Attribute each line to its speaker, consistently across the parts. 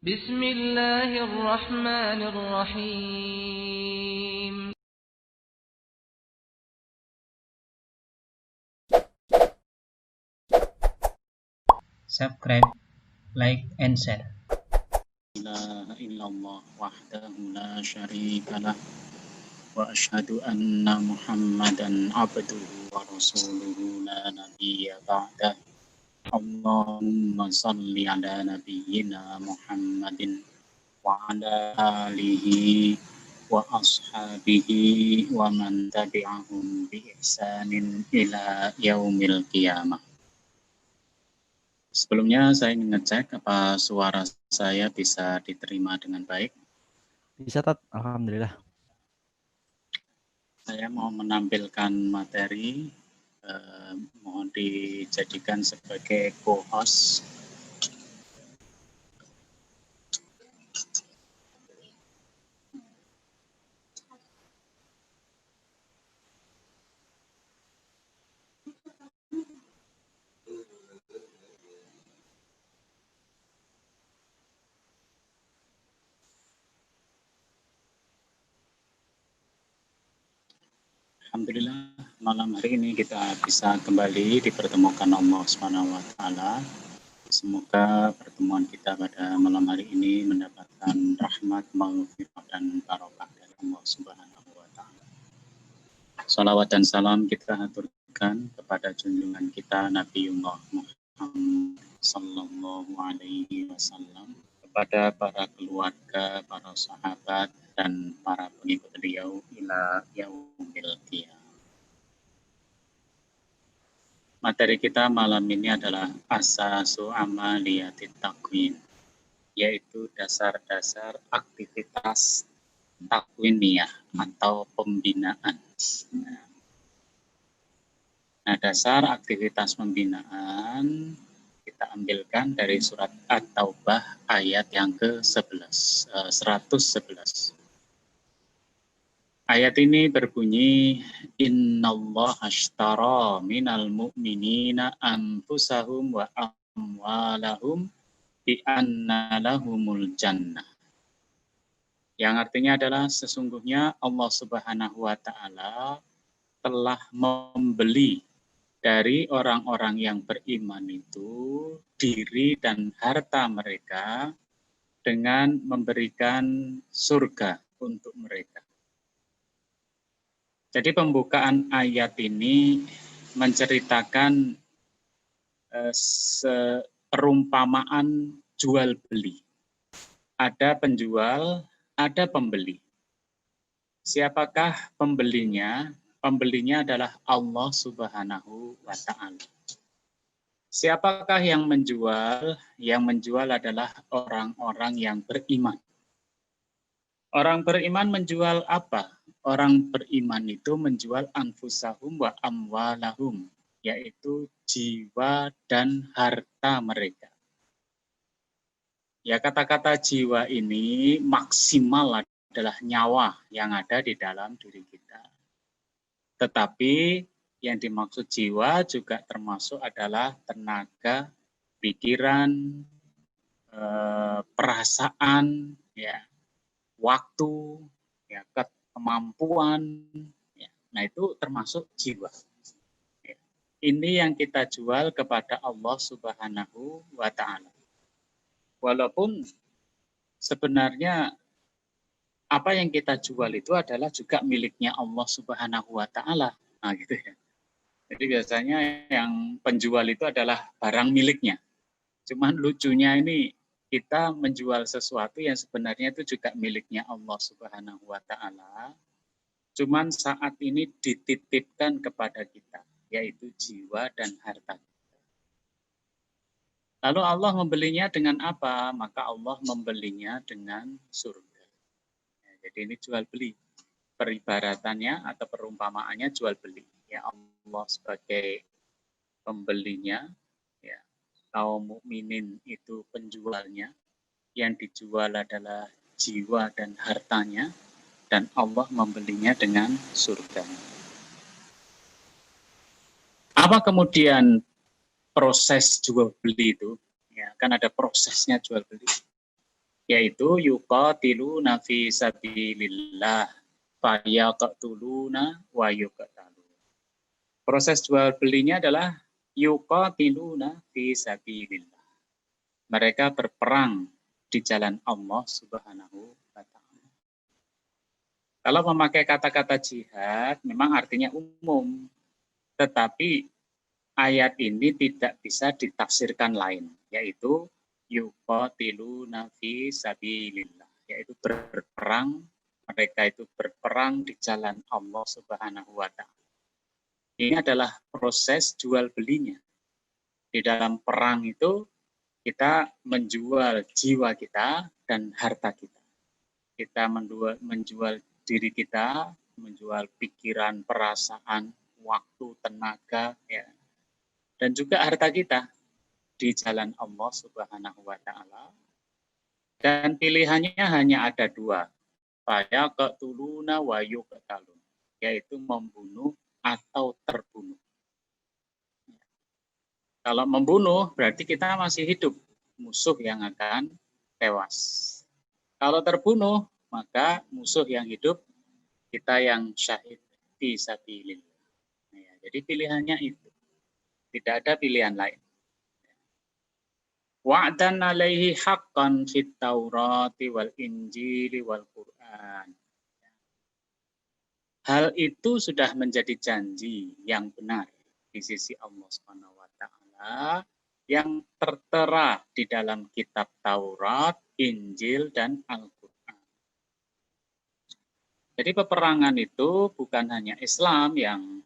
Speaker 1: Bismillahirrahmanirrahim.
Speaker 2: Subscribe, like, and share.
Speaker 3: إله إلا الله وحده لا شريك له وأشهد أن محمدا عبده ورسوله لا نبي بعده اللهم صل على نبينا محمد وعلى آله وأصحابه ومن تبعهم بإحسان إلى يوم القيامة. Sebelumnya saya ingin ngecek apa suara saya bisa diterima dengan baik.
Speaker 4: Bisa, Tat. Alhamdulillah.
Speaker 3: Saya mau menampilkan materi, mohon dijadikan sebagai co-host. Alhamdulillah, malam hari ini kita bisa kembali dipertemukan Allah Subhanahu wa taala. Semoga pertemuan kita pada malam hari ini mendapatkan rahmat, maghfirah dan barokah dari Allah Subhanahu wa taala. Salawat dan salam kita haturkan kepada junjungan kita Nabiullah Muhammad sallallahu alaihi wasallam, kepada para keluarga, para sahabat, dan para pengikut beliau ila yaumil qiyamah. Materi kita malam ini adalah asasu amaliyatit takwin, yaitu dasar-dasar aktivitas takwiniyah atau pembinaan. Nah, dasar aktivitas pembinaan kita ambilkan dari surat At-Taubah ayat yang ke-11, 111. Ayat ini berbunyi, Innallaha ashtara minal mu'minina anfusahum wa amwalahum bi anna lahumul jannah. Yang artinya adalah sesungguhnya Allah Subhanahu wa taala telah membeli dari orang-orang yang beriman itu diri dan harta mereka dengan memberikan surga untuk mereka. Jadi pembukaan ayat ini menceritakan perumpamaan jual beli. Ada penjual, ada pembeli. Siapakah pembelinya? Pembelinya adalah Allah Subhanahu wa taala. Siapakah yang menjual? Yang menjual adalah orang-orang yang beriman. Orang beriman menjual apa? Orang beriman itu menjual anfusahum wa amwalahum, yaitu jiwa dan harta mereka. Ya, kata-kata jiwa ini maksimal adalah nyawa yang ada di dalam diri kita. Tetapi yang dimaksud jiwa juga termasuk adalah tenaga, pikiran, perasaan, ya, waktu, ya, kemampuan, ya. Nah, itu termasuk jiwa. Ya. Ini yang kita jual kepada Allah Subhanahu wa taala. Walaupun sebenarnya apa yang kita jual itu adalah juga miliknya Allah Subhanahu wa taala. Nah, gitu ya. Jadi biasanya yang penjual itu adalah barang miliknya. Cuman lucunya ini kita menjual sesuatu yang sebenarnya itu juga miliknya Allah Subhanahu wa taala. Cuman saat ini dititipkan kepada kita, yaitu jiwa dan harta. Lalu Allah membelinya dengan apa? Maka Allah membelinya dengan surga. Jadi ini jual beli. Peribaratannya atau perumpamaannya jual beli. Ya, Allah sebagai pembelinya, ya, kaum mukminin itu penjualnya, yang dijual adalah jiwa dan hartanya, dan Allah membelinya dengan surga. Apa kemudian proses jual beli itu? Ya, kan ada prosesnya jual beli. yaitu yuqatiluna fi sabilillah fayaqtuluna wa yuqtalun. Proses jual belinya adalah yuqatiluna fi sabilillah. Mereka berperang di jalan Allah Subhanahu wa taala. Kalau memakai kata-kata jihad memang artinya umum, tetapi ayat ini tidak bisa ditafsirkan lain, yaitu yuqatiluna fi sabilillah, yaitu berperang, mereka itu berperang di jalan Allah Subhanahu wa taala. Ini adalah proses jual belinya. Di dalam perang itu kita menjual jiwa kita dan harta kita. Kita menjual diri kita, menjual pikiran, perasaan, waktu, tenaga, ya, dan juga harta kita di jalan Allah Subhanahu wa taala. Dan pilihannya hanya ada dua, fayaqtuluna wa yuqtalun, yaitu membunuh atau terbunuh. Kalau membunuh berarti kita masih hidup, musuh yang akan tewas. Kalau terbunuh, maka musuh yang hidup, kita yang syahid fi sabilillah. Ya, jadi pilihannya itu. Tidak ada pilihan lain. Wa'dan alaihi haqqan fit Taurati wal Injili wal Qur'an. Hal itu sudah menjadi janji yang benar di sisi Allah Subhanahu wa taala yang tertera di dalam kitab Taurat, Injil, dan Al-Qur'an. Jadi peperangan itu bukan hanya Islam yang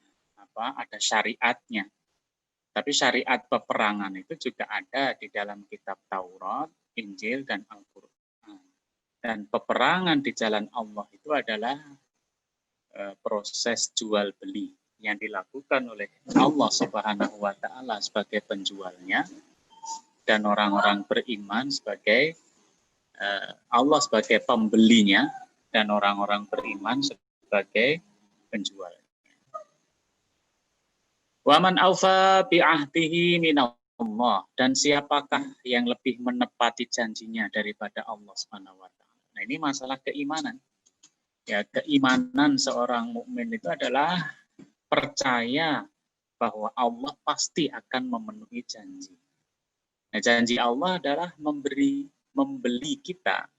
Speaker 3: ada syariatnya, tapi syariat peperangan itu juga ada di dalam kitab Taurat, Injil, dan Al-Qur'an. Dan peperangan di jalan Allah itu adalah proses jual beli yang dilakukan oleh Allah Subhanahu wa taala sebagai penjualnya dan orang-orang beriman sebagai Allah sebagai pembelinya dan orang-orang beriman sebagai penjualnya. Wa man aufa bi ahdihi minallah, dan siapakah yang lebih menepati janjinya daripada Allah Subhanahu wa taala. Nah, ini masalah keimanan. Ya, keimanan seorang mukmin itu adalah percaya bahwa Allah pasti akan memenuhi janji. Nah, janji Allah adalah membeli kita,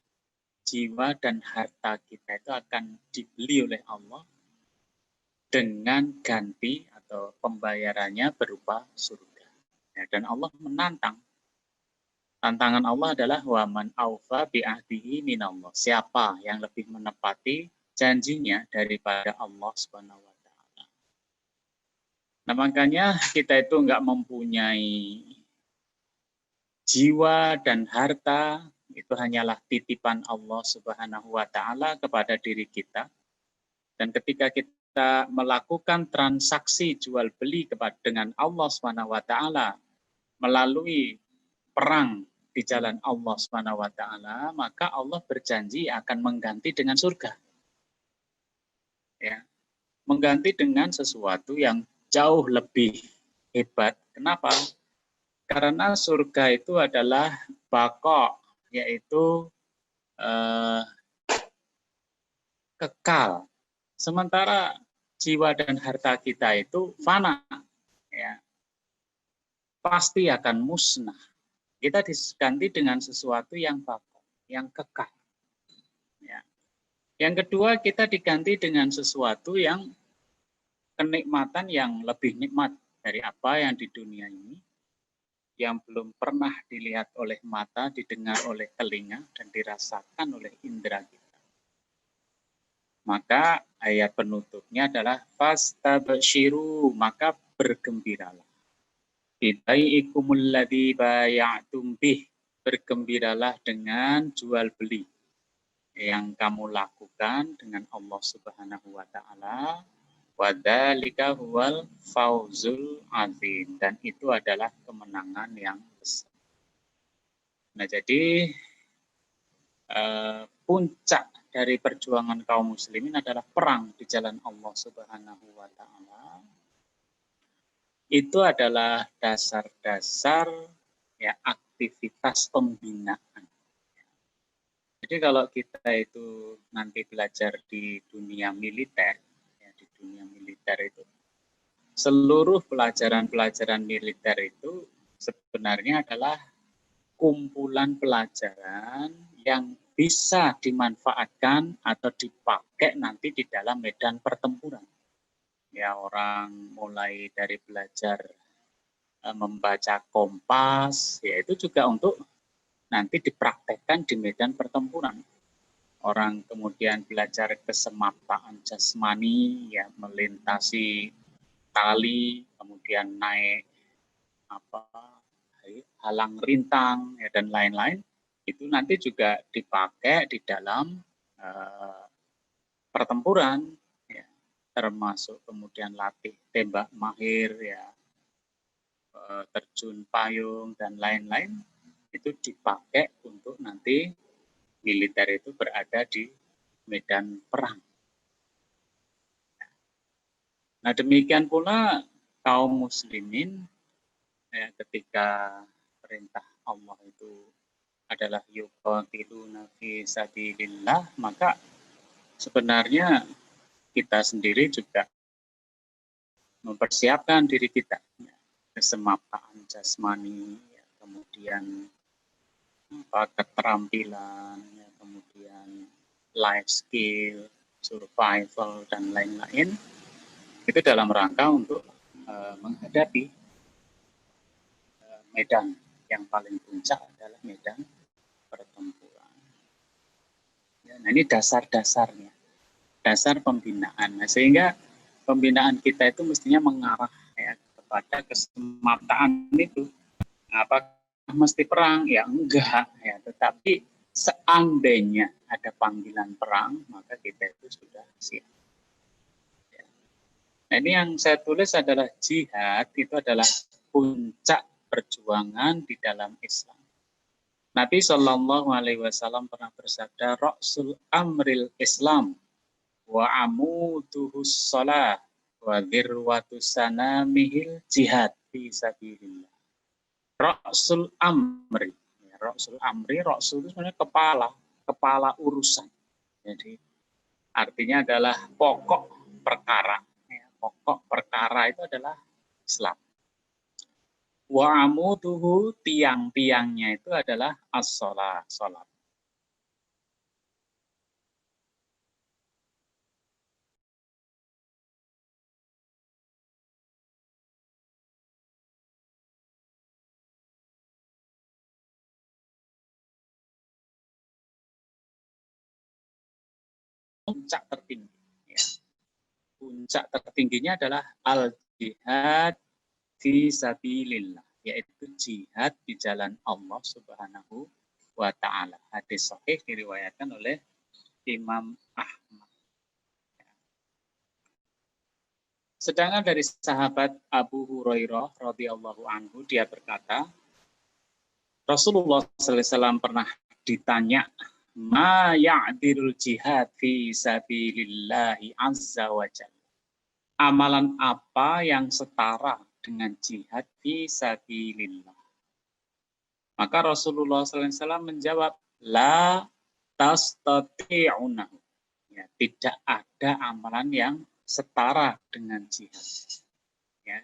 Speaker 3: jiwa dan harta kita itu akan dibeli oleh Allah dengan ganti atau pembayarannya berupa surga. Ya, dan Allah menantang. Tantangan Allah adalah wa man aufa bi ahdihi minallah. Siapa yang lebih menepati janjinya daripada Allah Subhanahu wa taala. Nah, makanya kita itu enggak mempunyai jiwa dan harta, itu hanyalah titipan Allah Subhanahu wa taala kepada diri kita. Dan ketika kita melakukan transaksi jual beli dengan Allah Subhanahu wa taala melalui perang di jalan Allah Subhanahu wa taala, maka Allah berjanji akan mengganti dengan surga. Ya. Mengganti dengan sesuatu yang jauh lebih hebat. Kenapa? Karena surga itu adalah baqo, yaitu kekal. Sementara jiwa dan harta kita itu fana, ya, pasti akan musnah. Kita diganti dengan sesuatu yang baqo, yang kekal. Ya. Yang kedua, kita diganti dengan sesuatu yang kenikmatan yang lebih nikmat dari apa yang di dunia ini, yang belum pernah dilihat oleh mata, didengar oleh telinga, dan dirasakan oleh indera kita. Maka ayat penutupnya adalah fastabshiru, maka bergembiralah. Bibai'ikumul ladzi baya'tum bih, bergembiralah dengan jual beli yang kamu lakukan dengan Allah Subhanahu wa taala. Wadzalika huwal fauzul azim, dan itu adalah kemenangan yang besar. Nah, jadi puncak dari perjuangan kaum muslimin adalah perang di jalan Allah Subhanahu wa taala. Itu adalah dasar-dasar ya aktivitas pembinaan. Jadi kalau kita itu nanti belajar di dunia militer, ya di dunia militer itu, seluruh pelajaran-pelajaran militer itu sebenarnya adalah kumpulan pelajaran yang bisa dimanfaatkan atau dipakai nanti di dalam medan pertempuran. Ya, orang mulai dari belajar membaca kompas, ya itu juga untuk nanti dipraktekkan di medan pertempuran. Orang kemudian belajar kesemaptaan jasmani, ya melintasi tali, kemudian naik halang rintang, ya, dan lain-lain, itu nanti juga dipakai di dalam pertempuran, ya, termasuk kemudian latih tembak mahir, ya, terjun payung dan lain-lain, itu dipakai untuk nanti militer itu berada di medan perang. Nah, demikian pula kaum muslimin, ya, ketika perintah Allah itu adalah yuqatiluna fi sabilillah, maka sebenarnya kita sendiri juga mempersiapkan diri kita, ya, kesemapaan jasmani, ya, kemudian keterampilan, ya, kemudian life skill, survival, dan lain-lain, itu dalam rangka untuk menghadapi medan yang paling puncak adalah medan pertempuran. Ya, nah ini dasar-dasarnya, dasar pembinaan. Nah, sehingga pembinaan kita itu mestinya mengarah, ya, kepada kesemataan itu. Apakah mesti perang? Ya enggak, ya, tetapi seandainya ada panggilan perang, maka kita itu sudah siap. Ya. Nah, ini yang saya tulis adalah jihad itu adalah puncak perjuangan di dalam Islam. Nabi Shallallahu Alaihi Wasallam pernah bersabda, "Ra'sul amril Islam, wa amuduhus shalah, wa dzirwatu sanamihil jihad fi sabilillah." Ra'sul amri, ya, Ra'sul amri, Ra'sul itu sebenarnya kepala urusan. Jadi artinya adalah pokok perkara. Ya, pokok perkara itu adalah Islam. Wa amuduhu, tiang-tiangnya itu adalah as-shalah, salat. Puncak tertinggi, ya. Puncak tertingginya adalah al-jihad fi sabilillah, yaitu jihad di jalan Allah Subhanahu wa taala. Hadis sahih diriwayatkan oleh Imam Ahmad. Sedangkan dari sahabat Abu Hurairah radhiyallahu anhu, dia berkata, Rasulullah SAW pernah ditanya, ma ya'dilul jihad fi sabilillahi azza wa jalla. Amalan apa yang setara dengan jihad fi sabilillah? Maka Rasulullah SAW menjawab, la tastati'unahu. Ya, tidak ada amalan yang setara dengan jihad. Ya.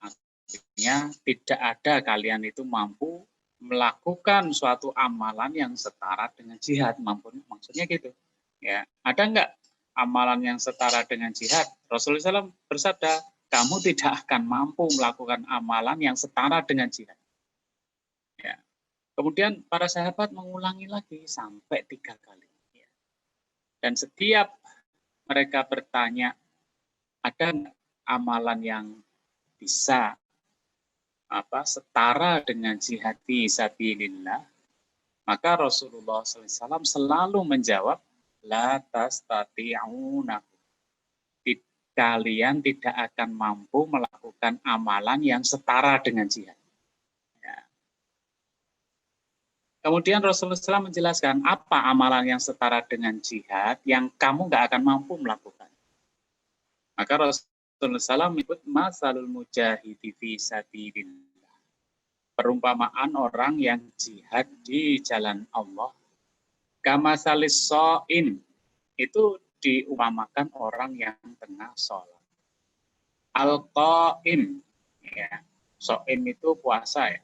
Speaker 3: Artinya tidak ada kalian itu mampu melakukan suatu amalan yang setara dengan jihad. Maksudnya gitu. Ya, ada enggak amalan yang setara dengan jihad? Rasulullah SAW bersabda, kamu tidak akan mampu melakukan amalan yang setara dengan jihad. Ya. Kemudian para sahabat mengulangi lagi sampai 3 kali. Ya. Dan setiap mereka bertanya, ada amalan yang bisa setara dengan jihad fi sabilillah? Maka Rasulullah SAW selalu menjawab, la tastati'unahu. Kalian tidak akan mampu melakukan amalan yang setara dengan jihad. Ya. Kemudian Rasulullah SAW menjelaskan apa amalan yang setara dengan jihad yang kamu nggak akan mampu melakukan. Maka Rasulullah SAW menyebut masalul mujahidi fi sabilillah. Perumpamaan orang yang jihad di jalan Allah Kamasalis so'im itu diumpamakan orang yang tengah sholat. Al-qaim, ya, so'im itu puasa ya.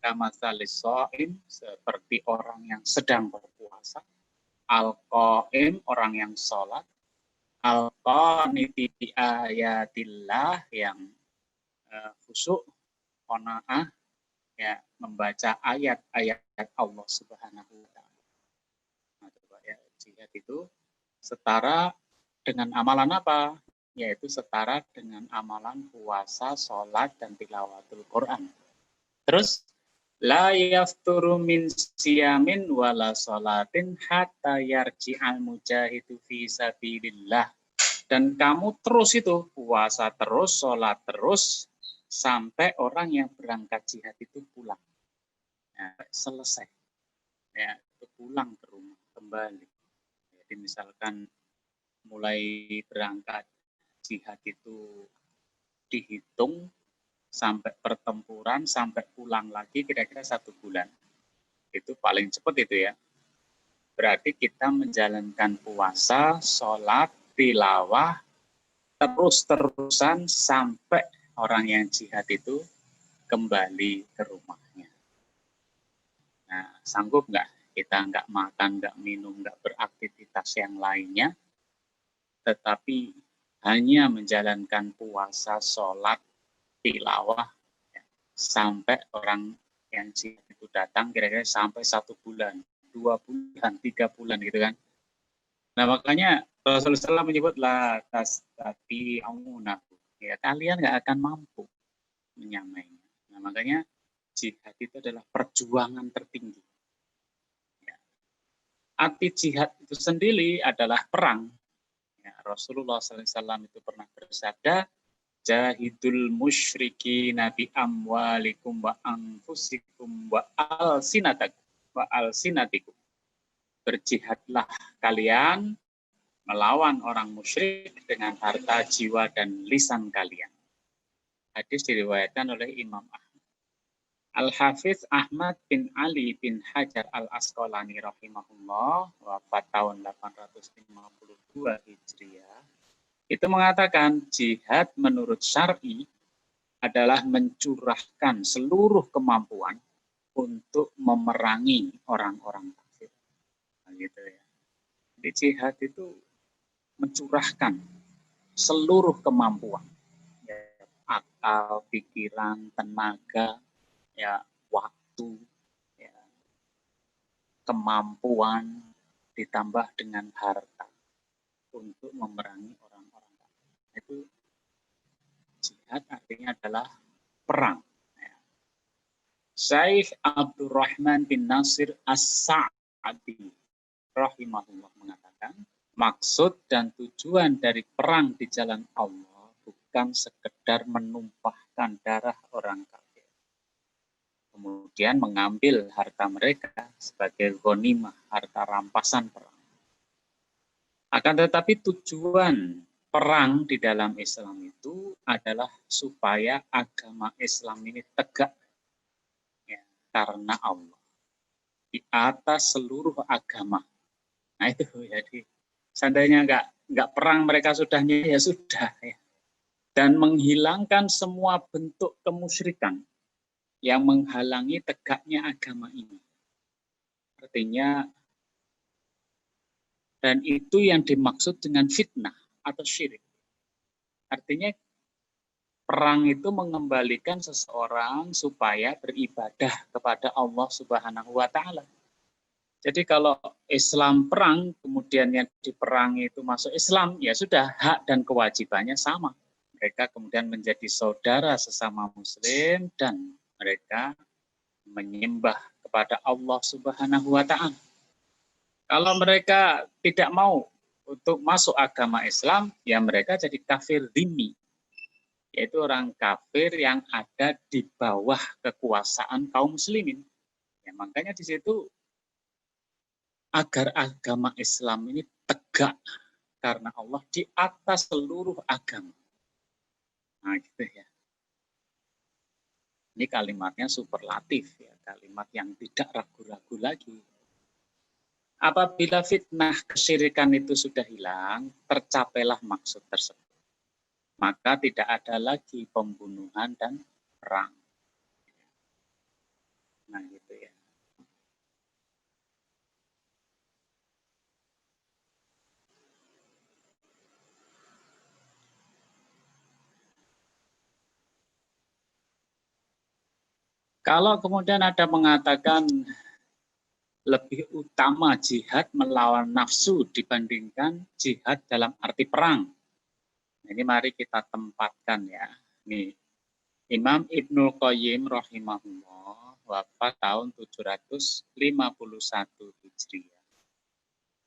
Speaker 3: Kamasalis so'im seperti orang yang sedang berpuasa. Al-qaim orang yang sholat. Al-qaniti bi ayatillah yang khusyuk, qanaah, ya, membaca ayat-ayat Allah Subhanahu wa taala. Nah, coba ya, jihad itu setara dengan amalan apa? Yaitu setara dengan amalan puasa, sholat, dan tilawatul Quran. Terus, la yafturu min siyamin wala sholatin hatta yarji'al mujahidu fi sabilillah. Dan kamu terus itu, puasa terus, sholat terus, sampai orang yang berangkat jihad itu pulang. Ya, selesai. Ya, pulang ke rumah, kembali. Jadi misalkan mulai berangkat jihad itu dihitung sampai pertempuran, sampai pulang lagi kira-kira 1 bulan. Itu paling cepat itu ya. Berarti kita menjalankan puasa, sholat, tilawah, terus-terusan sampai orang yang jihad itu kembali ke rumahnya. Nah, sanggup nggak kita nggak makan, nggak minum, nggak beraktivitas yang lainnya, tetapi hanya menjalankan puasa, sholat, tilawah, ya, sampai orang yang jihad itu datang kira-kira sampai 1 bulan, 2 bulan, 3 bulan gitu kan. Nah makanya Rasulullah SAW menyebut la tastati'unahu, ya kalian nggak akan mampu menyamainya. Nah makanya jihad itu adalah perjuangan tertinggi. Ya. Arti jihad itu sendiri adalah perang. Ya, Rasulullah SAW itu pernah bersabda, jahidul musyriki nabi amwalikum wa anfusikum wa alsinatikum. Berjihadlah kalian melawan orang musyrik dengan harta, jiwa, dan lisan kalian. Hadis diriwayatkan oleh Imam Ahmad. Al-Hafiz Ahmad bin Ali bin Hajar al-Asqalani rahimahullah, wafat tahun 852 Hijriah, itu mengatakan jihad menurut syar'i adalah mencurahkan seluruh kemampuan untuk memerangi orang-orang kafir. Nah, gitu ya. Jadi jihad itu mencurahkan seluruh kemampuan, ya, akal, pikiran, tenaga, ya, waktu, ya, kemampuan ditambah dengan harta untuk memerangi orang-orang kafir. Itu jihad artinya adalah perang. Ya. Syekh Abdurrahman bin Nasir As-Sa'di rahimahullah mengatakan, maksud dan tujuan dari perang di jalan Allah bukan sekedar menumpahkan darah orang kafir, kemudian mengambil harta mereka sebagai ghanimah, harta rampasan perang. Akan tetapi tujuan perang di dalam Islam itu adalah supaya agama Islam ini tegak, ya, karena Allah di atas seluruh agama. Nah itu jadi seandainya nggak perang mereka sudahnya ya sudah ya. Dan menghilangkan semua bentuk kemusyrikan yang menghalangi tegaknya agama ini. Artinya, dan itu yang dimaksud dengan fitnah atau syirik. Artinya perang itu mengembalikan seseorang supaya beribadah kepada Allah Subhanahu wa taala. Jadi kalau Islam perang, kemudian yang diperangi itu masuk Islam, ya sudah hak dan kewajibannya sama. Mereka kemudian menjadi saudara sesama Muslim dan mereka menyembah kepada Allah Subhanahu wa taala. Kalau mereka tidak mau untuk masuk agama Islam, ya mereka jadi kafir dhimmi, yaitu orang kafir yang ada di bawah kekuasaan kaum muslimin. Ya, makanya di situ agar agama Islam ini tegak karena Allah di atas seluruh agama. Nah, gitu ya. Ini kalimatnya superlatif ya, kalimat yang tidak ragu-ragu lagi. Apabila fitnah kesyirikan itu sudah hilang, tercapailah maksud tersebut. Maka tidak ada lagi pembunuhan dan perang. Nah, gitu ya. Kalau kemudian ada mengatakan lebih utama jihad melawan nafsu dibandingkan jihad dalam arti perang. Ini mari kita tempatkan ya. Nih, Imam Ibnul Qayyim rahimahullah wafat tahun 751 Hijriah.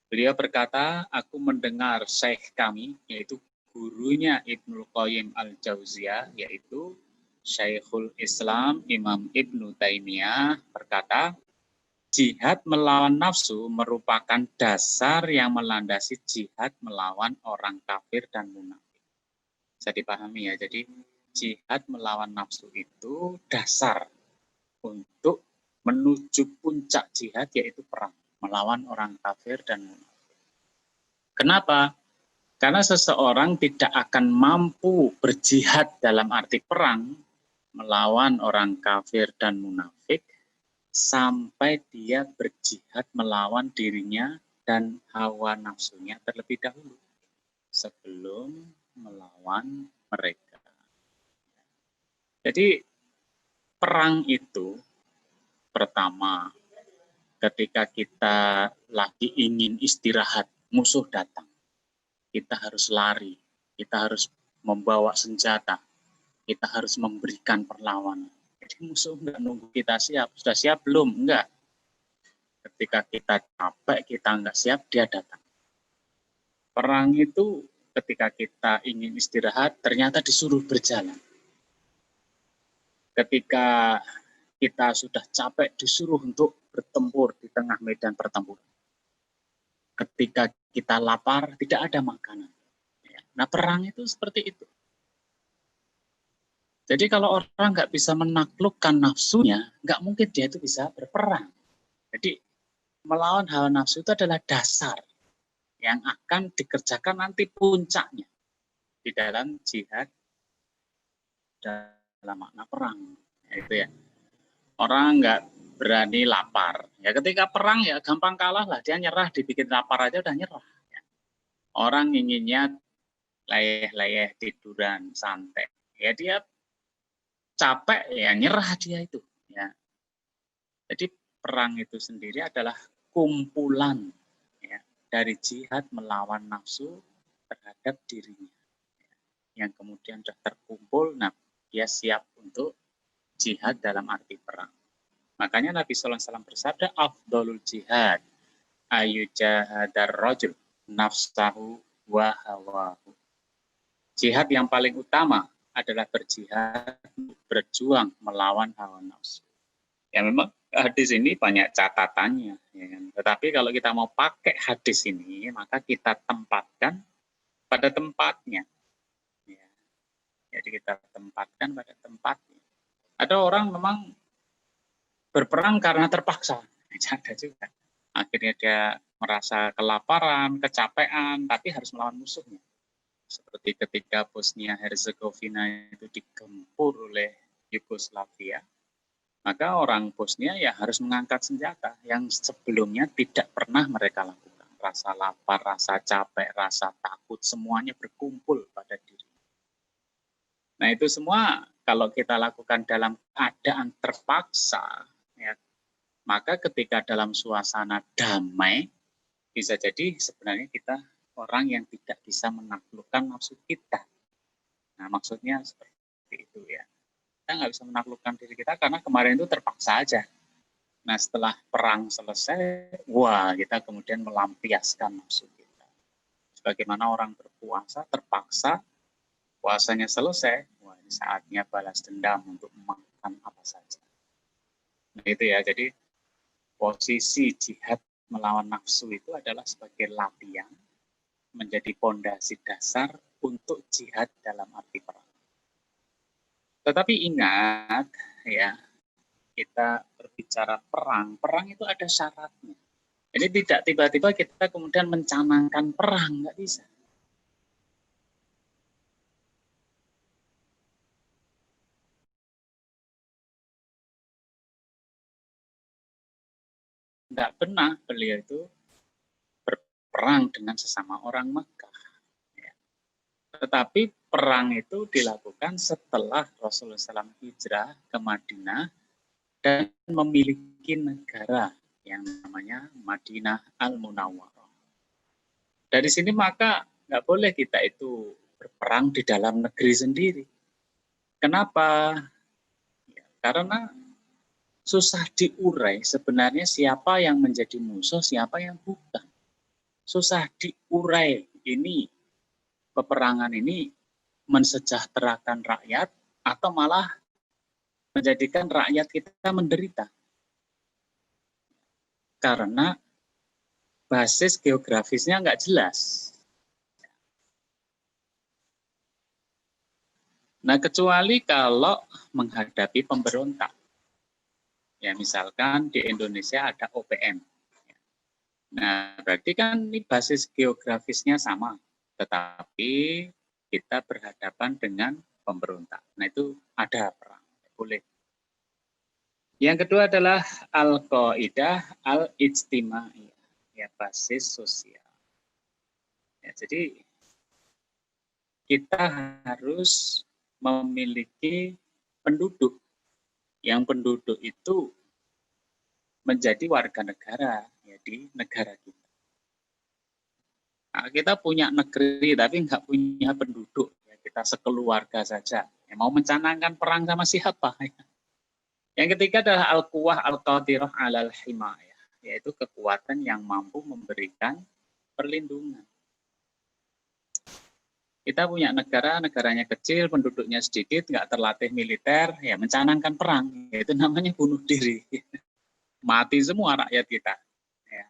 Speaker 3: Beliau berkata, aku mendengar syekh kami, yaitu gurunya Ibnul Qayyim al-Jauziyah, yaitu Syekhul Islam Imam Ibnu Taimiyah berkata, jihad melawan nafsu merupakan dasar yang melandasi jihad melawan orang kafir dan munafik. Bisa dipahami ya, jadi jihad melawan nafsu itu dasar untuk menuju puncak jihad, yaitu perang melawan orang kafir dan munafik. Kenapa? Karena seseorang tidak akan mampu berjihad dalam arti perang melawan orang kafir dan munafik sampai dia berjihad melawan dirinya dan hawa nafsunya terlebih dahulu sebelum melawan mereka. Jadi perang itu pertama ketika kita lagi ingin istirahat, musuh datang. Kita harus lari, kita harus membawa senjata, kita harus memberikan perlawanan. Jadi musuh enggak nunggu kita siap, sudah siap belum? Enggak. Ketika kita capek, kita enggak siap, dia datang. Perang itu ketika kita ingin istirahat, ternyata disuruh berjalan. Ketika kita sudah capek, disuruh untuk bertempur di tengah medan pertempuran. Ketika kita lapar, tidak ada makanan. Nah, perang itu seperti itu. Jadi kalau orang nggak bisa menaklukkan nafsunya, nggak mungkin dia itu bisa berperang. Jadi melawan hawa nafsu itu adalah dasar yang akan dikerjakan nanti puncaknya di dalam jihad dalam makna perang. Itu ya. Orang nggak berani lapar. Ya ketika perang ya gampang kalah lah. Dia nyerah, dibikin lapar aja udah nyerah. Ya. Orang inginnya layeh-layeh tiduran santai. Ya dia capek ya nyerah dia itu ya. Jadi perang itu sendiri adalah kumpulan ya, dari jihad melawan nafsu terhadap dirinya ya, yang kemudian sudah terkumpul, nah dia siap untuk jihad dalam arti perang. Makanya Nabi SAW bersabda, afdolul jihad ayujahadar rajul nafsahu wa hawahu. Jihad yang paling utama adalah berjihad, berjuang melawan hawa nafsu. Ya memang hadis ini banyak catatannya. Ya kan? Tetapi kalau kita mau pakai hadis ini, maka kita tempatkan pada tempatnya. Ya. Jadi kita tempatkan pada tempatnya. Ada orang memang berperang karena terpaksa. Ada juga. Akhirnya dia merasa kelaparan, kecapean, tapi harus melawan musuhnya. Seperti ketika Bosnia Herzegovina itu digempur oleh Yugoslavia, maka orang Bosnia ya harus mengangkat senjata yang sebelumnya tidak pernah mereka lakukan. Rasa lapar, rasa capek, rasa takut, semuanya berkumpul pada diri. Nah itu semua kalau kita lakukan dalam keadaan terpaksa, ya, maka ketika dalam suasana damai, bisa jadi sebenarnya kita orang yang tidak bisa menaklukkan nafsu kita. Nah, maksudnya seperti itu ya. Kita nggak bisa menaklukkan diri kita karena kemarin itu terpaksa aja. Nah, setelah perang selesai, wah kita kemudian melampiaskan nafsu kita. Sebagaimana orang berpuasa terpaksa, puasanya selesai, wah ini saatnya balas dendam untuk makan apa saja. Nah, itu ya, jadi posisi jihad melawan nafsu itu adalah sebagai latihan menjadi pondasi dasar untuk jihad dalam arti perang. Tetapi ingat ya, kita berbicara perang, perang itu ada syaratnya. Ini tidak tiba-tiba kita kemudian mencanangkan perang, nggak bisa. Nggak pernah beliau itu berperang dengan sesama orang Mekah. Ya. Tetapi perang itu dilakukan setelah Rasulullah SAW hijrah ke Madinah dan memiliki negara yang namanya Madinah Al-Munawwarah. Dari sini maka nggak boleh kita itu berperang di dalam negeri sendiri. Kenapa? Ya, karena susah diurai sebenarnya siapa yang menjadi musuh, siapa yang bukan. Susah diurai ini, peperangan ini mensejahterakan rakyat atau malah menjadikan rakyat kita menderita. Karena basis geografisnya nggak jelas. Nah, kecuali kalau menghadapi pemberontak. Ya, misalkan di Indonesia ada OPM. Nah, berarti kan ini basis geografisnya sama, tetapi kita berhadapan dengan pemberontak. Nah, itu ada perang, boleh. Yang kedua adalah al-qaidah al-ijtimaiyah, ya basis sosial. Ya, jadi kita harus memiliki penduduk. Yang penduduk itu menjadi warga negara ya, di negara kita. Nah, kita punya negeri tapi nggak punya penduduk. Ya, kita sekeluarga saja. Ya, mau mencanangkan perang sama siapa? Ya. Yang ketiga adalah al-quwah al-qadirah alal himayah, yaitu kekuatan yang mampu memberikan perlindungan. Kita punya negara, negaranya kecil, penduduknya sedikit, nggak terlatih militer, ya mencanangkan perang, itu namanya bunuh diri. Mati semua rakyat kita. Ya.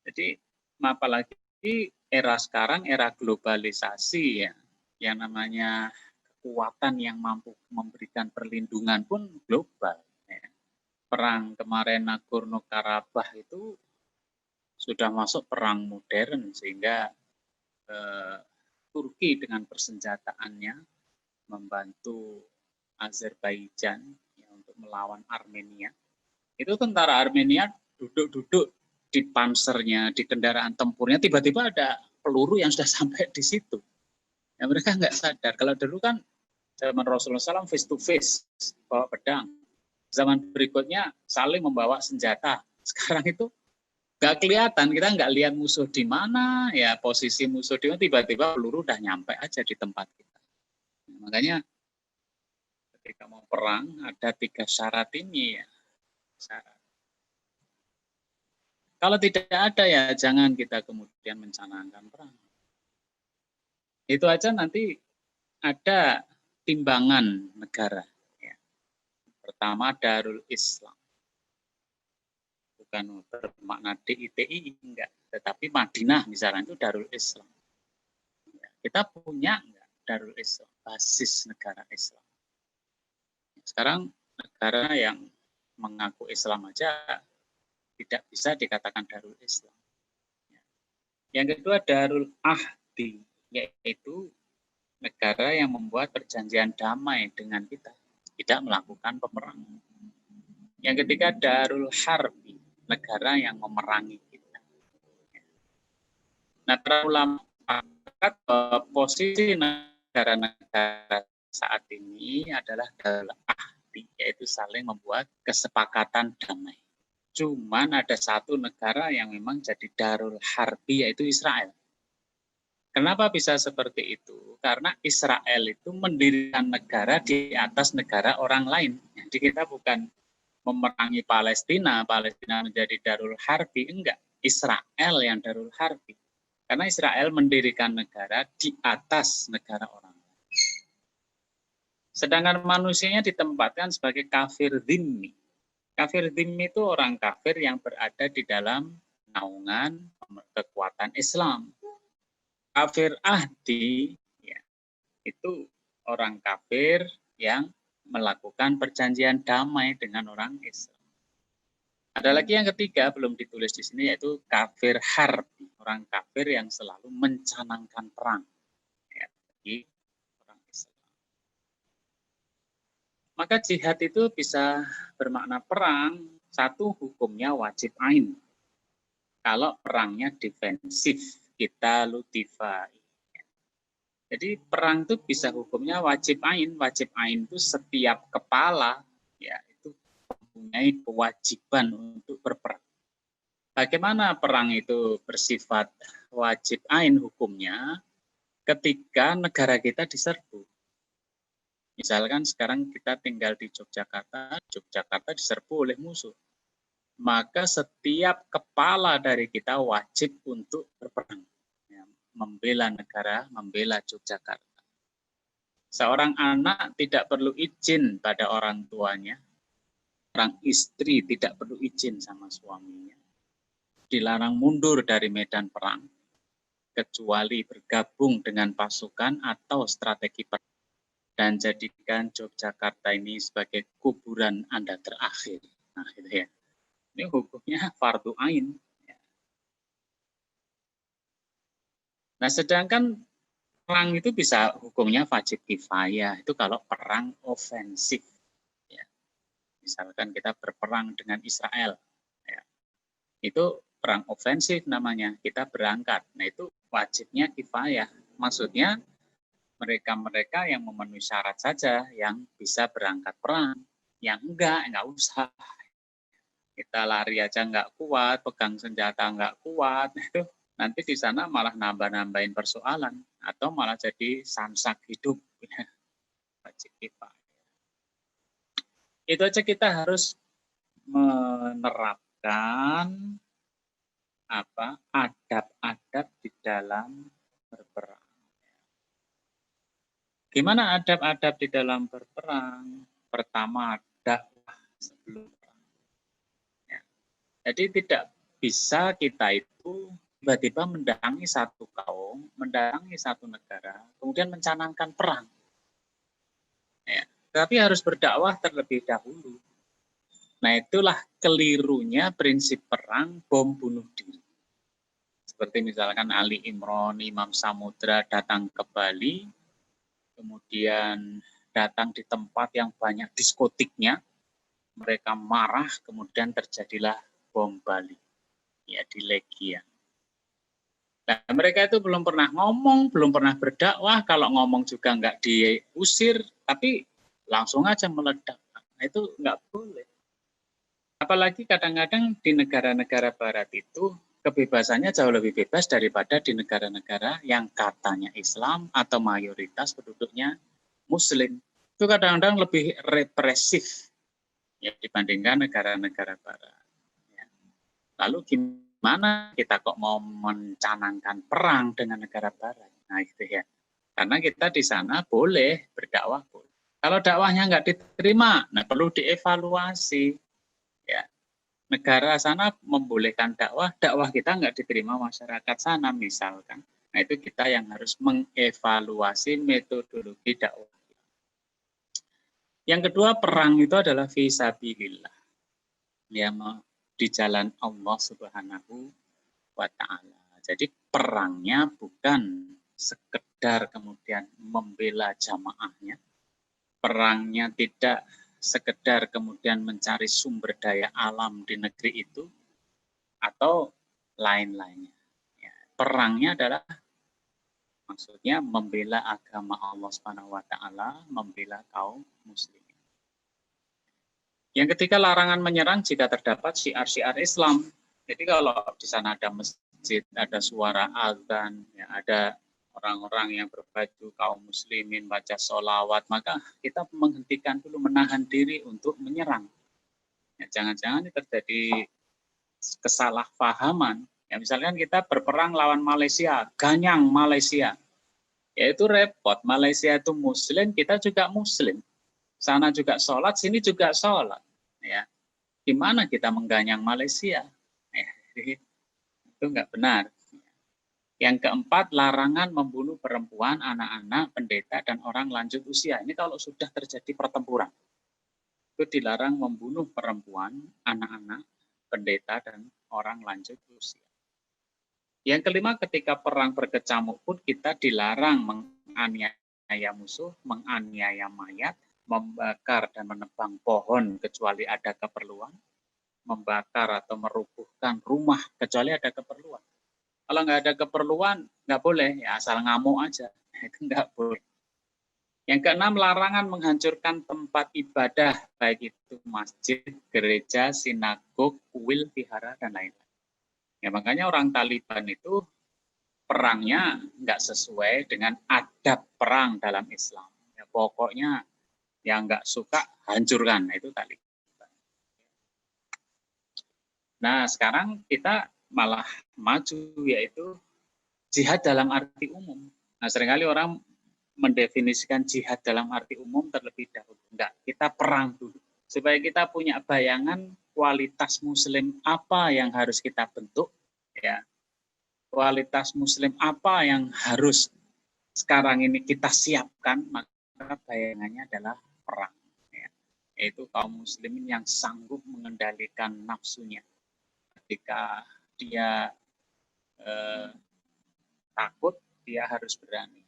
Speaker 3: Jadi, apalagi era sekarang, era globalisasi, ya, yang namanya kekuatan yang mampu memberikan perlindungan pun global. Ya. Perang kemarin Nagorno-Karabakh itu sudah masuk perang modern, sehingga Turki dengan persenjataannya membantu Azerbaijan ya, untuk melawan Armenia. Itu tentara Armenia duduk-duduk di pansernya, di kendaraan tempurnya, tiba-tiba ada peluru yang sudah sampai di situ. Ya, mereka nggak sadar. Kalau dulu kan zaman Rasulullah SAW face to face, bawa pedang. Zaman berikutnya saling membawa senjata. Sekarang itu nggak kelihatan, kita nggak lihat musuh di mana, ya posisi musuh di mana, tiba-tiba peluru udah nyampe aja di tempat kita. Makanya ketika mau perang ada 3 syarat ini ya. Syarat. Kalau tidak ada ya jangan kita kemudian mencanangkan perang. Itu aja nanti ada timbangan negara. Ya. Pertama Darul Islam. Bukan bermakna DITI, enggak. Tetapi Madinah misalnya itu Darul Islam. Ya. Kita punya enggak Darul Islam, basis negara Islam. Sekarang negara yang mengaku Islam aja tidak bisa dikatakan Darul Islam. Yang kedua Darul Ahdi, yaitu negara yang membuat perjanjian damai dengan kita, tidak melakukan peperangan. Yang ketiga Darul Harbi, negara yang memerangi kita. Nah, para ulama sepakat posisi negara-negara saat ini adalah Darul Ahdi, yaitu saling membuat kesepakatan damai. Cuman ada satu negara yang memang jadi Darul Harbi, yaitu Israel. Kenapa bisa seperti itu? Karena Israel itu mendirikan negara di atas negara orang lain. Jadi kita bukan memerangi Palestina, Palestina menjadi Darul Harbi, enggak. Israel yang Darul Harbi. Karena Israel mendirikan negara di atas negara orang lain. Sedangkan manusianya ditempatkan sebagai kafir dhimmi. Kafir dhimmi itu orang kafir yang berada di dalam naungan kekuatan Islam. Kafir ahdi ya, itu orang kafir yang melakukan perjanjian damai dengan orang Islam. Ada lagi yang ketiga belum ditulis di sini yaitu kafir harbi, orang kafir yang selalu mencanangkan perang ya, bagi orang Islam. Maka jihad itu bisa bermakna perang, satu hukumnya wajib ain. Kalau perangnya defensif, kita lutifai. Jadi perang itu bisa hukumnya wajib ain. Wajib ain itu setiap kepala ya itu mempunyai kewajiban untuk berperang. Bagaimana perang itu bersifat wajib ain hukumnya ketika negara kita diserbu. Misalkan sekarang kita tinggal di Yogyakarta, Yogyakarta diserbu oleh musuh. Maka setiap kepala dari kita wajib untuk berperang. Ya, membela negara, membela Yogyakarta. Seorang anak tidak perlu izin pada orang tuanya. Orang istri tidak perlu izin sama suaminya. Dilarang mundur dari medan perang, kecuali bergabung dengan pasukan atau strategi perang. Dan jadikan Yogyakarta ini sebagai kuburan Anda terakhir. Nah, itu ya. Ini hukumnya fardu ain. Nah, sedangkan perang itu bisa hukumnya wajib kifayah. Itu kalau perang ofensif. Ya. Misalkan kita berperang dengan Israel. Ya. Itu perang ofensif namanya. Kita berangkat. Nah, itu wajibnya kifayah. Maksudnya mereka-mereka yang memenuhi syarat saja yang bisa berangkat perang. Yang enggak usah. Kita lari aja nggak kuat, pegang senjata nggak kuat, itu nanti di sana malah nambah-nambahin persoalan atau malah jadi samsak hidup. Wajib kifayah. Itu aja kita harus menerapkan adab-adab di dalam berperang. Gimana adab-adab di dalam berperang? Pertama, dakwah sebelum perang. Ya. Jadi tidak bisa kita itu tiba-tiba mendatangi satu kaum, mendatangi satu negara, kemudian mencanangkan perang. Ya. Tapi harus berdakwah terlebih dahulu. Nah, itulah kelirunya prinsip perang bom bunuh diri. Seperti misalkan Ali Imron, Imam Samudra datang ke Bali, kemudian datang di tempat yang banyak diskotiknya, mereka marah, kemudian terjadilah bom Bali, ya di Legian. Nah, mereka itu belum pernah ngomong, belum pernah berdakwah, kalau ngomong juga nggak diusir, tapi langsung aja meledak. Nah, itu nggak boleh. Apalagi kadang-kadang di negara-negara barat itu, kebebasannya jauh lebih bebas daripada di negara-negara yang katanya Islam atau mayoritas penduduknya Muslim. Itu kadang-kadang lebih represif ya, dibandingkan negara-negara barat. Ya. Lalu gimana kita kok mau mencanangkan perang dengan negara barat? Nah itu ya. Karena kita di sana boleh berdakwah. Kalau dakwahnya nggak diterima, nah perlu dievaluasi. Ya. Negara sana membolehkan dakwah kita nggak diterima masyarakat sana misalkan. Nah itu kita yang harus mengevaluasi metodologi dakwah. Yang kedua, perang itu adalah fisabilillah. Ya, di jalan Allah Subhanahu wa Ta'ala. Jadi perangnya bukan sekedar kemudian membela jamaahnya. Perangnya tidak sekedar kemudian mencari sumber daya alam di negeri itu atau lain-lainnya. Ya, perangnya adalah maksudnya membela agama Allah Subhanahu wa Ta'ala, membela kaum muslimin. Yang ketiga, larangan menyerang jika terdapat syiar-syiar Islam. Jadi kalau di sana ada masjid, ada suara azan, ya, ada orang-orang yang berbaju kaum muslimin baca sholawat, maka kita menghentikan dulu, menahan diri untuk menyerang. Ya, jangan-jangan ini terjadi kesalahpahaman. Ya, misalkan kita berperang lawan Malaysia, ganyang Malaysia. Ya itu repot, Malaysia itu muslim, kita juga muslim. Sana juga sholat, sini juga sholat. Ya, gimana kita mengganyang Malaysia? Ya, itu nggak benar. Yang keempat, larangan membunuh perempuan, anak-anak, pendeta, dan orang lanjut usia. Ini kalau sudah terjadi pertempuran. Itu dilarang membunuh perempuan, anak-anak, pendeta dan orang lanjut usia. Yang kelima, ketika perang berkecamuk pun kita dilarang menganiaya musuh, menganiaya mayat, membakar dan menebang pohon kecuali ada keperluan, membakar atau merubuhkan rumah kecuali ada keperluan. Kalau nggak ada keperluan, nggak boleh, ya asal ngamuk aja, itu nggak boleh. Yang keenam, larangan menghancurkan tempat ibadah, baik itu masjid, gereja, sinagog, kuil, vihara, dan lain-lain. Ya, makanya orang Taliban itu perangnya nggak sesuai dengan adab perang dalam Islam. Ya, pokoknya yang nggak suka hancurkan, nah, itu Taliban. Nah, sekarang kita malah maju, yaitu jihad dalam arti umum. Nah, seringkali orang mendefinisikan jihad dalam arti umum terlebih dahulu. Enggak, kita perang dulu. Supaya kita punya bayangan kualitas muslim apa yang harus kita bentuk, ya. Kualitas muslim apa yang harus sekarang ini kita siapkan, maka bayangannya adalah perang. Ya. Yaitu kaum muslimin yang sanggup mengendalikan nafsunya. Ketika dia takut, dia harus berani.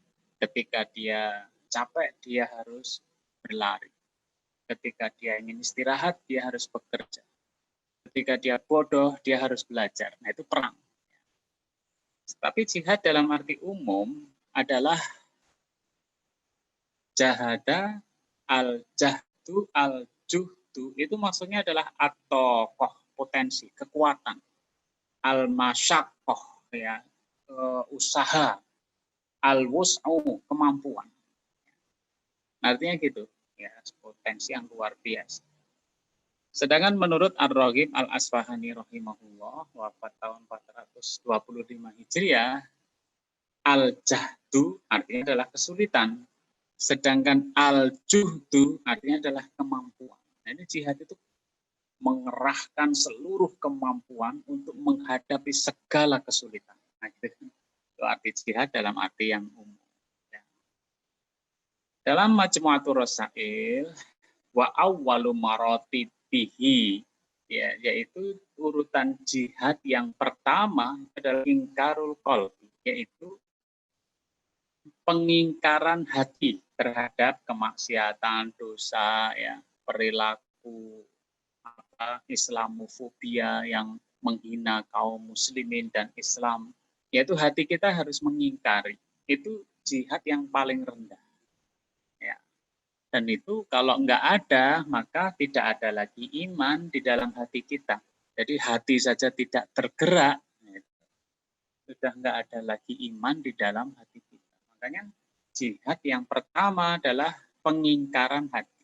Speaker 3: Ketika dia capek, dia harus berlari. Ketika dia ingin istirahat, dia harus bekerja. Ketika dia bodoh, dia harus belajar. Nah, itu perang. Tapi jihad dalam arti umum adalah jahada, al-jahdu, al-juhdu. Itu maksudnya adalah at-tokoh, potensi, kekuatan. Al-masyakoh, ya, usaha. Al-wus'u, kemampuan. Artinya gitu, ya, potensi yang luar biasa. Sedangkan menurut Ar-Raghib Al-Asfahani rahimahullah, wafat tahun 425 Hijriah, al-jahdu artinya adalah kesulitan, sedangkan al-juhdu artinya adalah kemampuan. Nah, ini jihad itu mengerahkan seluruh kemampuan untuk menghadapi segala kesulitan. Nah, itu arti jihad dalam arti yang umum. Ya. Dalam Majmu'atur Rasail, wa awwalu maratibihi, ya, yaitu urutan jihad yang pertama adalah ingkarul qalbi, yaitu pengingkaran hati terhadap kemaksiatan, dosa, ya, perilaku Islamofobia yang menghina kaum muslimin dan Islam, yaitu hati kita harus mengingkari. Itu jihad yang paling rendah. Dan itu kalau nggak ada, maka tidak ada lagi iman di dalam hati kita. Jadi hati saja tidak tergerak, sudah nggak ada lagi iman di dalam hati kita. Makanya jihad yang pertama adalah pengingkaran hati.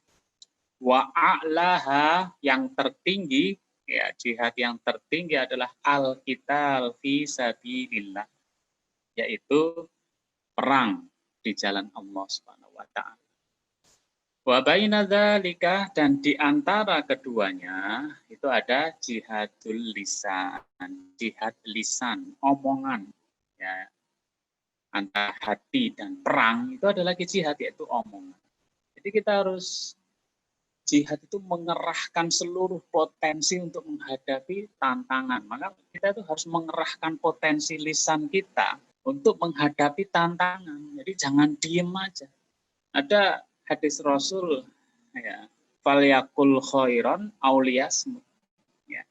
Speaker 3: Wa a'laha, yang tertinggi, ya, jihad yang tertinggi adalah al-qital fi sabilillah, yaitu perang di jalan Allah Subhanahu wa taala. Wa baina dzalika, dan di antara keduanya itu ada jihadul lisan, jihad lisan, omongan, ya, antara hati dan perang itu ada lagi jihad, yaitu omongan. Jadi kita harus jihad itu mengerahkan seluruh potensi untuk menghadapi tantangan. Maka kita itu harus mengerahkan potensi lisan kita untuk menghadapi tantangan. Jadi jangan diem aja. Ada hadis Rasul, ya, falyakul khairan auliyasmut, ya.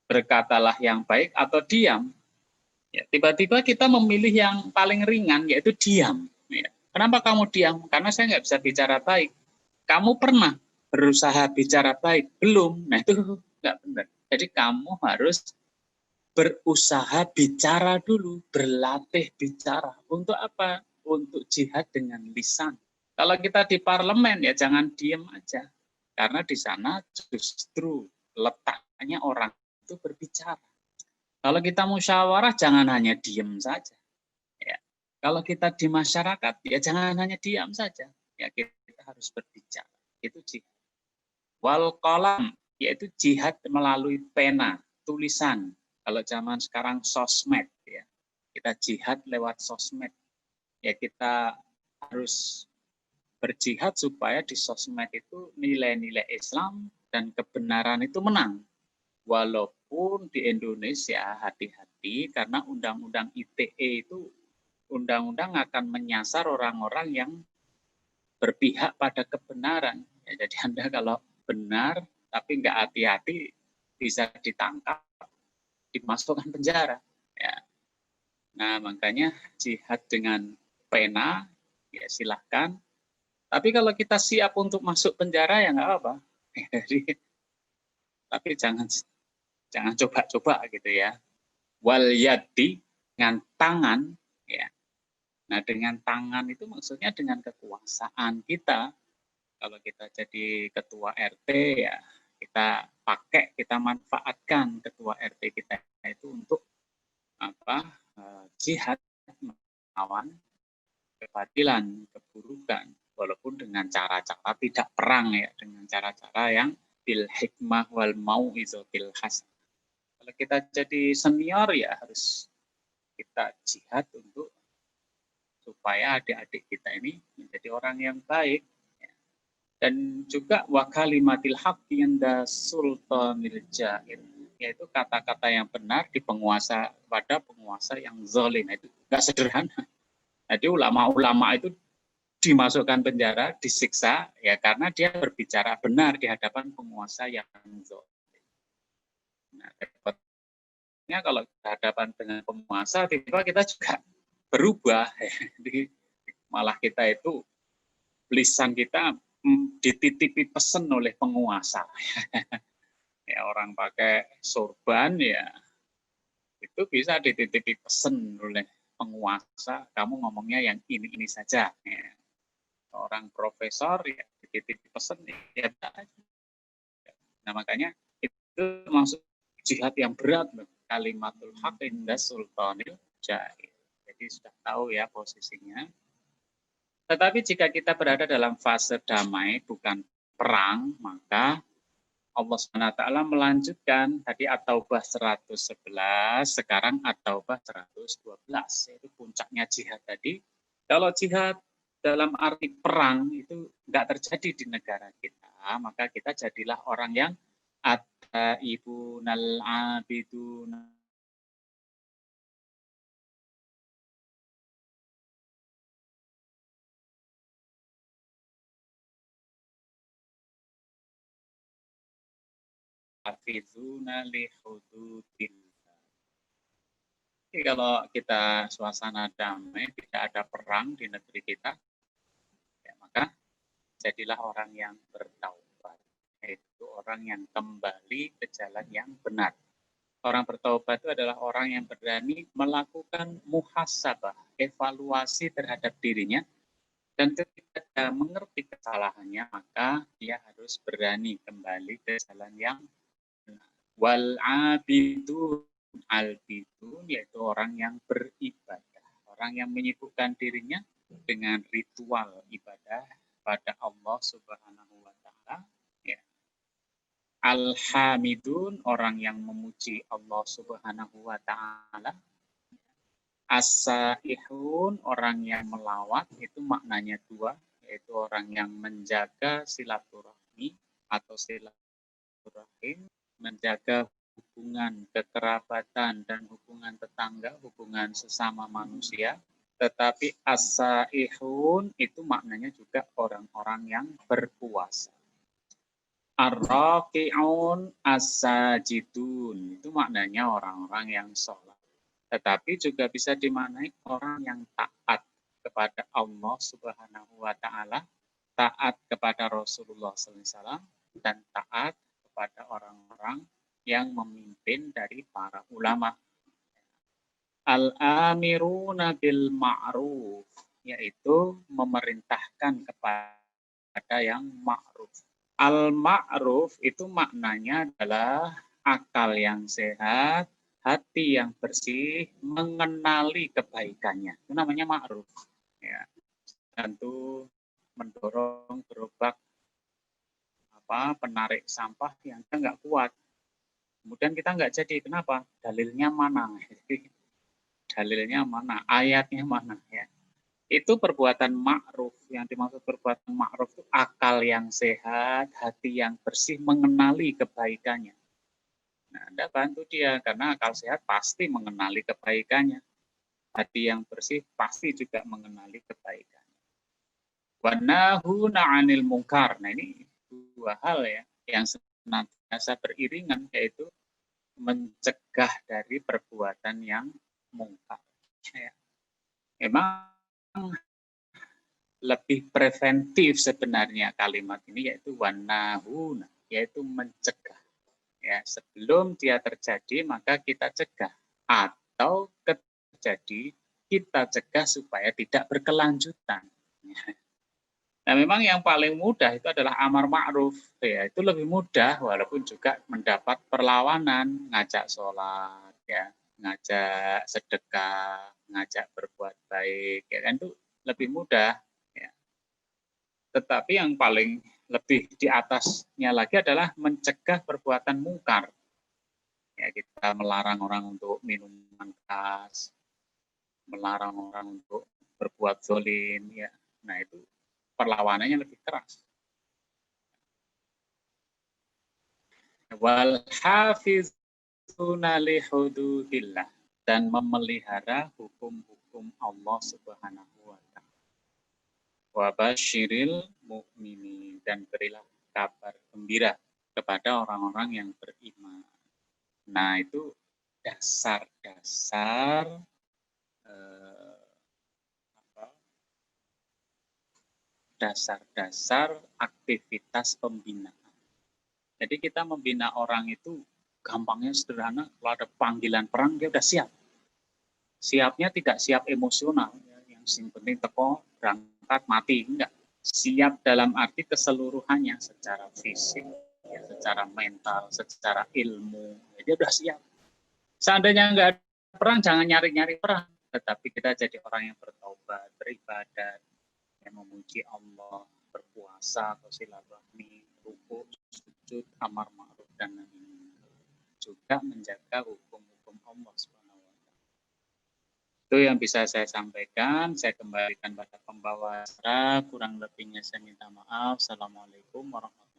Speaker 3: Berkatalah yang baik atau diam. Ya, tiba-tiba kita memilih yang paling ringan, yaitu diam. Ya. Kenapa kamu diam? Karena saya nggak bisa bicara baik. Kamu pernah berusaha bicara baik? Belum. Nah, itu nggak benar. Jadi kamu harus berusaha bicara dulu, berlatih bicara. Untuk apa? Untuk jihad dengan lisan. Kalau kita di parlemen, ya jangan diem aja. Karena di sana justru letaknya orang itu berbicara. Kalau kita musyawarah, jangan hanya diem saja. Ya. Kalau kita di masyarakat, ya jangan hanya diam saja. Ya, kita harus berbicara. Itu jihad. Wal qalam, yaitu jihad melalui pena, tulisan. Kalau zaman sekarang sosmed, ya. Kita jihad lewat sosmed. Ya, kita harus berjihad supaya di sosmed itu nilai-nilai Islam dan kebenaran itu menang. Walaupun di Indonesia hati-hati karena undang-undang ITE itu undang-undang akan menyasar orang-orang yang berpihak pada kebenaran. Ya, jadi Anda kalau benar tapi nggak hati-hati bisa ditangkap, dimasukkan penjara. Ya. Nah, makanya jihad dengan pena, ya silahkan. Tapi kalau kita siap untuk masuk penjara, ya nggak apa-apa. Jadi, tapi jangan coba-coba gitu ya. Wal yadi, dengan tangan, ya. Nah, dengan tangan itu maksudnya dengan kekuasaan kita. Kalau kita jadi ketua RT, ya kita pakai, kita manfaatkan ketua RT kita itu untuk jihad melawan kebatilan, keburukan, walaupun dengan cara-cara tidak perang ya, dengan cara-cara yang bil hikmah wal mau'izatil hasanah. Kalau kita jadi senior ya harus kita jihad untuk supaya adik-adik kita ini menjadi orang yang baik. Dan juga wa kalimatil haqqi inda sultanil ja'ir, yaitu kata-kata yang benar di penguasa pada penguasa yang zalim. Itu enggak sederhana. Jadi ulama-ulama itu dimasukkan penjara, disiksa ya karena dia berbicara benar di hadapan penguasa yang zalim. Nah, repotnya kalau di hadapan dengan penguasa tiba-tiba kita juga berubah. Jadi malah kita itu lisan kita dititipi pesan oleh penguasa. Ya orang pakai sorban ya itu bisa dititipi pesan oleh penguasa, kamu ngomongnya yang ini saja. Ya. Orang profesor ya dititipi pesan ya. Nah makanya itu maksud jihad yang berat, kalimatul haq inda sultanil jahil. Jadi sudah tahu ya posisinya. Tetapi jika kita berada dalam fase damai, bukan perang, maka Allah SWT melanjutkan tadi At-Taubah 111, sekarang At-Taubah 112, yaitu puncaknya jihad tadi. Kalau jihad dalam arti perang itu enggak terjadi di negara kita, maka kita jadilah orang yang at-taibunal abidun hafizuna li hududillah. Jadi kalau kita suasana damai, tidak ada perang di negeri kita, ya, maka jadilah orang yang bertaubat, yaitu orang yang kembali ke jalan yang benar. Orang bertaubat itu adalah orang yang berani melakukan muhasabah, evaluasi terhadap dirinya, dan ketika dia mengerti kesalahannya, maka dia harus berani kembali ke jalan yang benar. Wal abidun, al-bidun yaitu orang yang beribadah, orang yang menyibukkan dirinya dengan ritual ibadah pada Allah Subhanahu wa taala, ya. Al-hamidun, orang yang memuji Allah Subhanahu wa taala. As-saihun, orang yang melawat, itu maknanya dua, yaitu orang yang menjaga silaturahmi atau silaturahim, menjaga hubungan kekerabatan dan hubungan tetangga, hubungan sesama manusia. Tetapi as-saihun itu maknanya juga orang-orang yang berpuasa. Ar-raqi'un, as-sajidun, itu maknanya orang-orang yang sholat. Tetapi juga bisa dimaknai orang yang taat kepada Allah Subhanahu wa taala, taat kepada Rasulullah SAW, dan taat kepada orang-orang yang memimpin dari para ulama. Al-amiruna bil ma'ruf, yaitu memerintahkan kepada yang ma'ruf. Al-ma'ruf itu maknanya adalah akal yang sehat, hati yang bersih, mengenali kebaikannya. Itu namanya ma'ruf. Ya. Tentu mendorong gerobak penarik sampah yang nggak kuat. Kemudian kita nggak jadi. Kenapa? Dalilnya mana? Dalilnya mana? Ayatnya mana? Ya. Itu perbuatan ma'ruf. Yang dimaksud perbuatan ma'ruf itu akal yang sehat, hati yang bersih, mengenali kebaikannya. Nah, Anda bantu dia karena akal sehat pasti mengenali kebaikannya. Hati yang bersih pasti juga mengenali kebaikannya. Wa nahuna 'anil munkar. Nah, ini dua hal ya yang senantiasa beriringan, yaitu mencegah dari perbuatan yang mungkar. Ya. Memang lebih preventif sebenarnya kalimat ini, yaitu wanahuna, yaitu mencegah. Ya, sebelum dia terjadi maka kita cegah, atau terjadi kita cegah supaya tidak berkelanjutan. Nah, memang yang paling mudah itu adalah amar ma'ruf, ya itu lebih mudah walaupun juga mendapat perlawanan, ngajak sholat, ya, ngajak sedekah, ngajak berbuat baik, ya kan itu lebih mudah. Ya. Tetapi yang paling lebih di atasnya lagi adalah mencegah perbuatan mungkar. Ya, kita melarang orang untuk minuman keras, melarang orang untuk berbuat zolim, ya. Nah itu perlawanannya lebih keras. Wal hafizuna li hududillah, dan memelihara hukum-hukum Allah Subhanahu wa taala. Wa basyiril mu'minin, dan berilah kabar gembira kepada orang-orang yang beriman. Nah, itu dasar-dasar dasar-dasar aktivitas pembinaan. Jadi kita membina orang itu gampangnya sederhana, kalau ada panggilan perang dia udah siap. Siapnya tidak siap emosional, yang penting teko, berangkat, mati, enggak. Siap dalam arti keseluruhannya, secara fisik, ya, secara mental, secara ilmu, ya, dia udah siap. Seandainya enggak ada perang, jangan nyari-nyari perang, tetapi kita jadi orang yang bertobat, beribadat, yang memuji Allah, berpuasa, silaturahmi, rukuk, sujud, amar ma'ruf, dan nahi, juga menjaga hukum-hukum Allah Subhanahu wa taala. Itu yang bisa saya sampaikan. Saya kembalikan pada pembawa acara. Kurang lebihnya saya minta maaf. Assalamualaikum warahmatullahi wabarakatuh.